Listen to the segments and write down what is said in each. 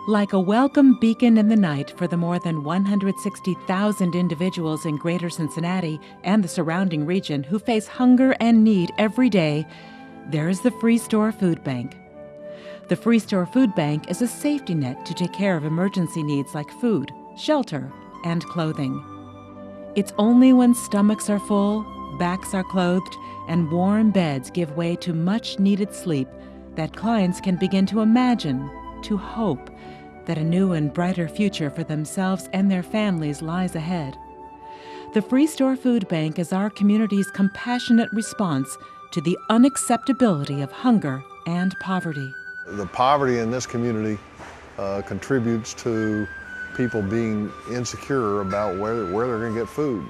Like a welcome beacon in the night for the more than 160,000 individuals in Greater Cincinnati and the surrounding region who face hunger and need every day, there is the Freestore Foodbank. The Freestore Foodbank is a safety net to take care of emergency needs like food, shelter, and clothing. It's only when stomachs are full, backs are clothed, and warm beds give way to much-needed sleep that clients can begin to imagine, to hope, that a new and brighter future for themselves and their families lies ahead. The Freestore Foodbank is our community's compassionate response to the unacceptability of hunger and poverty. The poverty in this community contributes to people being insecure about where they're going to get food.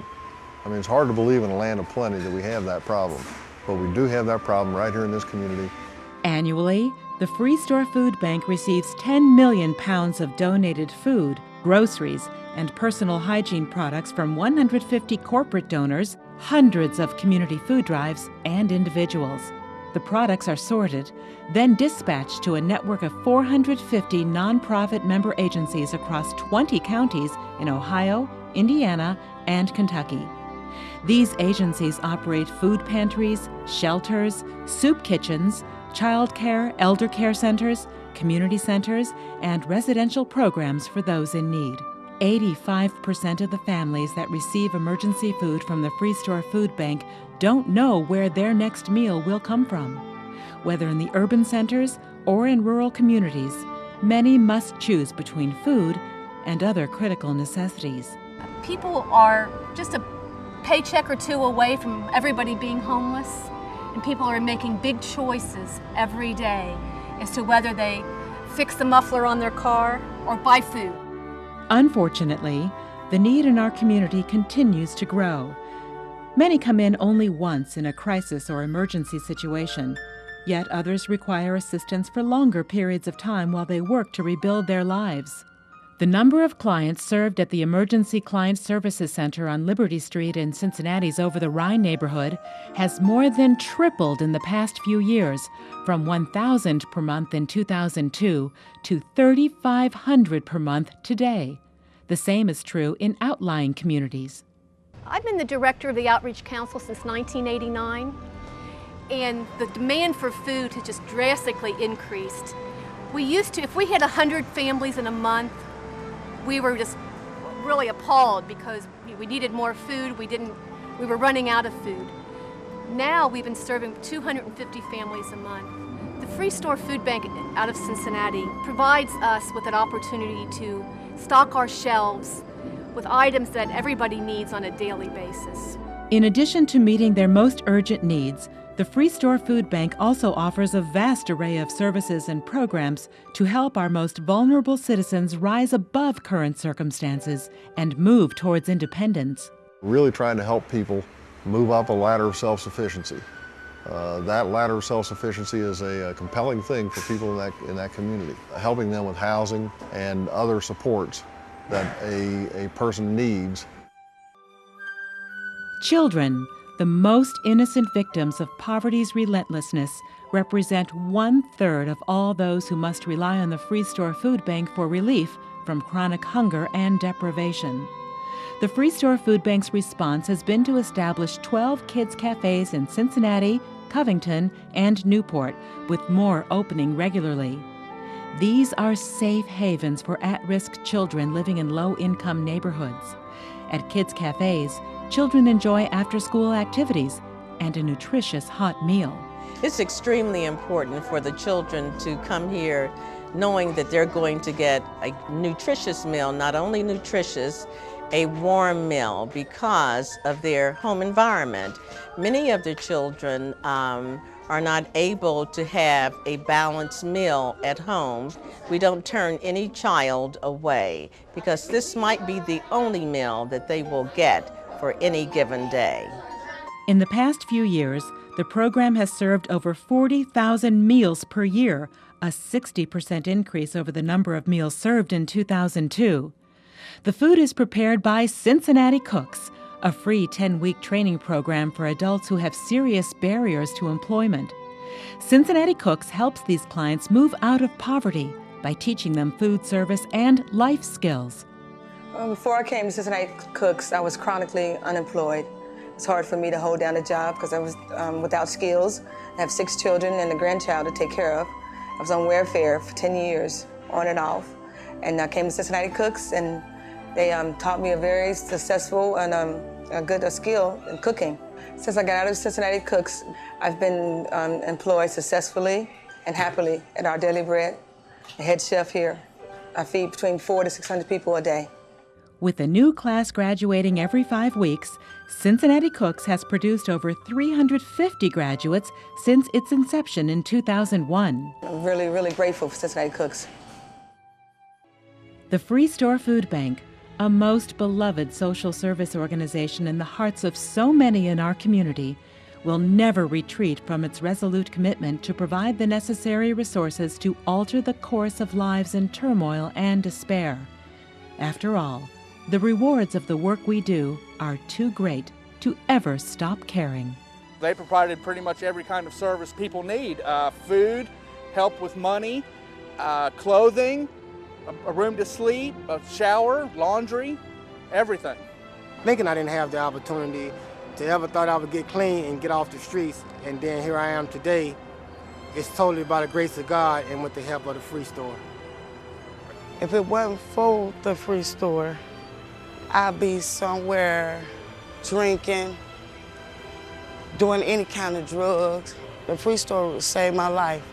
I mean, it's hard to believe in a land of plenty that we have that problem, but we do have that problem right here in this community. Annually, the Freestore Foodbank receives 10 million pounds of donated food, groceries, and personal hygiene products from 150 corporate donors, hundreds of community food drives, and individuals. The products are sorted, then dispatched to a network of 450 nonprofit member agencies across 20 counties in Ohio, Indiana, and Kentucky. These agencies operate food pantries, shelters, soup kitchens, child care, elder care centers, community centers, and residential programs for those in need. 85% of the families that receive emergency food from the Freestore Foodbank don't know where their next meal will come from. Whether in the urban centers or in rural communities, many must choose between food and other critical necessities. People are just a paycheck or two away from everybody being homeless, and people are making big choices every day as to whether they fix the muffler on their car or buy food. Unfortunately, the need in our community continues to grow. Many come in only once in a crisis or emergency situation, yet others require assistance for longer periods of time while they work to rebuild their lives. The number of clients served at the Emergency Client Services Center on Liberty Street in Cincinnati's Over the Rhine neighborhood has more than tripled in the past few years, from 1,000 per month in 2002 to 3,500 per month today. The same is true in outlying communities. I've been the director of the Outreach Council since 1989, and the demand for food has just drastically increased. We used to, if we had 100 families in a month, we were just really appalled because we needed more food. We were running out of food. Now we've been serving 250 families a month. The Freestore Foodbank out of Cincinnati provides us with an opportunity to stock our shelves with items that everybody needs on a daily basis. In addition to meeting their most urgent needs, the Freestore Foodbank also offers a vast array of services and programs to help our most vulnerable citizens rise above current circumstances and move towards independence. Really trying to help people move up a ladder of self-sufficiency. That ladder of self-sufficiency is a compelling thing for people in that community, helping them with housing and other supports that a person needs. Children, the most innocent victims of poverty's relentlessness, represent 1/3 of all those who must rely on the Freestore Foodbank for relief from chronic hunger and deprivation. The Freestore Foodbank's response has been to establish 12 kids' cafes in Cincinnati, Covington, and Newport, with more opening regularly. These are safe havens for at-risk children living in low-income neighborhoods. At kids' cafes, children enjoy after-school activities and a nutritious hot meal. It's extremely important for the children to come here knowing that they're going to get a nutritious meal, not only nutritious, a warm meal because of their home environment. Many of the children are not able to have a balanced meal at home. We don't turn any child away because this might be the only meal that they will get for any given day. In the past few years, the program has served over 40,000 meals per year, a 60% increase over the number of meals served in 2002. The food is prepared by Cincinnati Cooks, a free 10-week training program for adults who have serious barriers to employment. Cincinnati Cooks helps these clients move out of poverty, by teaching them food service and life skills. Before I came to Cincinnati Cooks, I was chronically unemployed. It's hard for me to hold down a job because I was without skills. I have 6 children and a grandchild to take care of. I was on welfare for 10 years, on and off. And I came to Cincinnati Cooks, and they taught me a very successful and a good skill in cooking. Since I got out of Cincinnati Cooks, I've been employed successfully and happily at Our Daily Bread, the head chef here. I feed between 400 to 600 people a day. With a new class graduating every 5 weeks, Cincinnati Cooks has produced over 350 graduates since its inception in 2001. I'm really, really grateful for Cincinnati Cooks. The Freestore Foodbank, a most beloved social service organization in the hearts of so many in our community, will never retreat from its resolute commitment to provide the necessary resources to alter the course of lives in turmoil and despair. After all, the rewards of the work we do are too great to ever stop caring. They provided pretty much every kind of service people need. Food, help with money, clothing, a room to sleep, a shower, laundry, everything. Thinking I didn't have the opportunity to ever thought I would get clean and get off the streets, and then here I am today. It's totally by the grace of God and with the help of the Free Store. If it wasn't for the Free Store, I'd be somewhere drinking, doing any kind of drugs. The Free Store would save my life.